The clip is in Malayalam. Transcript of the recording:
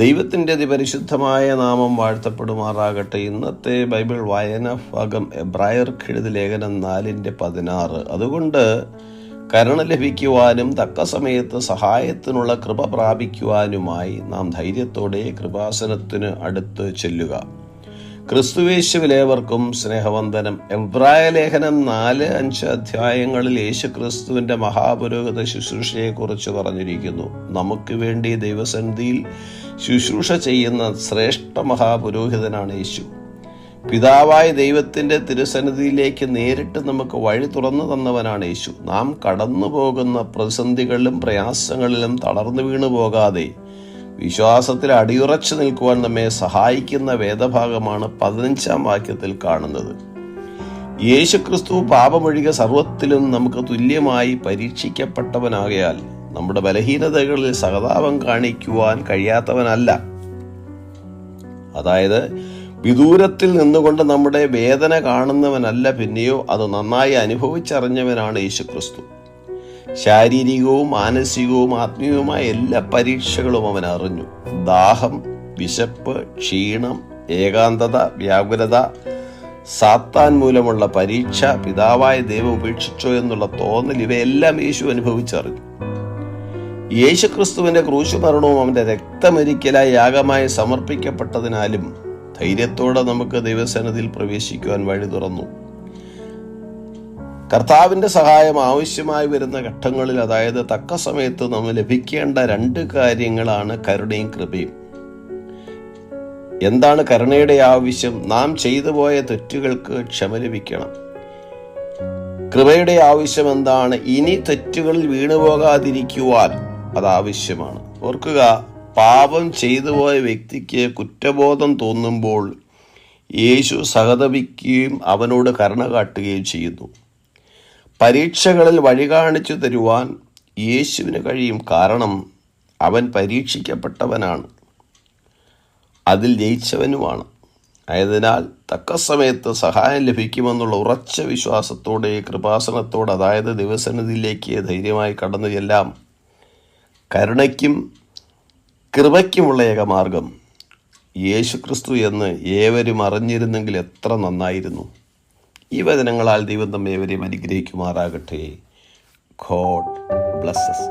ദൈവത്തിൻ്റെ അതിപരിശുദ്ധമായ നാമം വാഴ്ത്തപ്പെടുമാറാകട്ടെ. ഇന്നത്തെ ബൈബിൾ വായന ഭാഗം എബ്രായർക്കെഴുതിയ ലേഖനം 4:16. അതുകൊണ്ട് കരുണ ലഭിക്കുവാനും തക്ക സമയത്ത് സഹായത്തിനുള്ള കൃപ പ്രാപിക്കുവാനുമായി നാം ധൈര്യത്തോടെ കൃപാസനത്തിന് അടുത്ത് ചെല്ലുക. ക്രിസ്തുവേശുവിലേവർക്കും സ്നേഹവന്ദനം. എബ്രായ ലേഖനം 4-5 അധ്യായങ്ങളിൽ യേശു ക്രിസ്തുവിൻ്റെ മഹാപുരോഹിത ശുശ്രൂഷയെക്കുറിച്ച് പറഞ്ഞിരിക്കുന്നു. നമുക്ക് വേണ്ടി ദൈവസന്നിധിയിൽ ശുശ്രൂഷ ചെയ്യുന്ന ശ്രേഷ്ഠ മഹാപുരോഹിതനാണ് യേശു. പിതാവായ ദൈവത്തിൻ്റെ തിരുസന്നിധിയിലേക്ക് നേരിട്ട് നമുക്ക് വഴി തുറന്നു തന്നവനാണ് യേശു. നാം കടന്നു പോകുന്ന പ്രതിസന്ധികളിലും പ്രയാസങ്ങളിലും തളർന്നു വീണു പോകാതെ വിശ്വാസത്തിൽ അടിയുറച്ചു നിൽക്കുവാൻ നമ്മെ സഹായിക്കുന്ന വേദഭാഗമാണ് 15-ാം വാക്യത്തിൽ കാണുന്നത്. യേശുക്രിസ്തു പാപമൊഴികെ സർവത്തിലും നമുക്ക് തുല്യമായി പരീക്ഷിക്കപ്പെട്ടവനാകയാൽ നമ്മുടെ ബലഹീനതകളിൽ സഹതാപം കാണിക്കുവാൻ കഴിയാത്തവനല്ല. അതായത് വിദൂരത്തിൽ നിന്നുകൊണ്ട് നമ്മുടെ വേദന കാണുന്നവനല്ല, പിന്നെയോ അത് നന്നായി അനുഭവിച്ചറിഞ്ഞവനാണ് യേശുക്രിസ്തു. ശാരീരികവും മാനസികവും ആത്മീയവുമായ എല്ലാ പരീക്ഷകളും അവൻ അറിഞ്ഞു. ദാഹം, വിശപ്പ്, ക്ഷീണം, ഏകാന്തത, വ്യാകുലത, സാത്താൻ മൂലമുള്ള പരീക്ഷ, പിതാവായ ദൈവം ഉപേക്ഷിച്ചോ എന്നുള്ള തോന്നൽ, ഇവയെല്ലാം യേശു അനുഭവിച്ചറിഞ്ഞു. യേശുക്രിസ്തുവിന്റെ ക്രൂശുമരണവും അവന്റെ രക്തമൊരിക്കലായി യാഗമായി സമർപ്പിക്കപ്പെട്ടതിനാലും ധൈര്യത്തോടെ നമുക്ക് ദൈവസന്നിധിയിൽ പ്രവേശിക്കുവാൻ വഴി തുറന്നു. കർത്താവിൻ്റെ സഹായം ആവശ്യമായി വരുന്ന ഘട്ടങ്ങളിൽ, അതായത് തക്ക സമയത്ത് നമ്മൾ ലഭിക്കേണ്ട 2 കാര്യങ്ങളാണ് കരുണയും കൃപയും. എന്താണ് കരുണയുടെ ആവശ്യം? നാം ചെയ്തു പോയ തെറ്റുകൾക്ക് ക്ഷമ ലഭിക്കണം. കൃപയുടെ ആവശ്യം എന്താണ്? ഇനി തെറ്റുകളിൽ വീണുപോകാതിരിക്കുവാൻ അതാവശ്യമാണ്. ഓർക്കുക, പാപം ചെയ്തു പോയ വ്യക്തിക്ക് കുറ്റബോധം തോന്നുമ്പോൾ യേശു സഹതപിക്കുകയും അവനോട് കരുണ കാട്ടുകയും ചെയ്യുന്നു. പരീക്ഷകളിൽ വഴി കാണിച്ചു തരുവാൻ യേശുവിന് കഴിയും. കാരണം അവൻ പരീക്ഷിക്കപ്പെട്ടവനാണ്, അതിൽ ജയിച്ചവനുമാണ്. ആയതിനാൽ തക്ക സമയത്ത് സഹായം ലഭിക്കുമെന്നുള്ള ഉറച്ച വിശ്വാസത്തോടെ കൃപാസനത്തോടെ, അതായത് ദൈവസന്നിധിയിലേക്ക് ധൈര്യമായി കടന്നു ചെല്ലാം. കരുണയ്ക്കും കൃപയ്ക്കുമുള്ള ഏകമാർഗം യേശുക്രിസ്തു എന്ന് ഏവരും അറിഞ്ഞിരുന്നെങ്കിൽ എത്ര നന്നായിരുന്നു. ഈ വചനങ്ങളാൽ ദൈവം നമ്മെ ഏവരെയും അനുഗ്രഹിക്കുമാറാകട്ടെ. God blesses.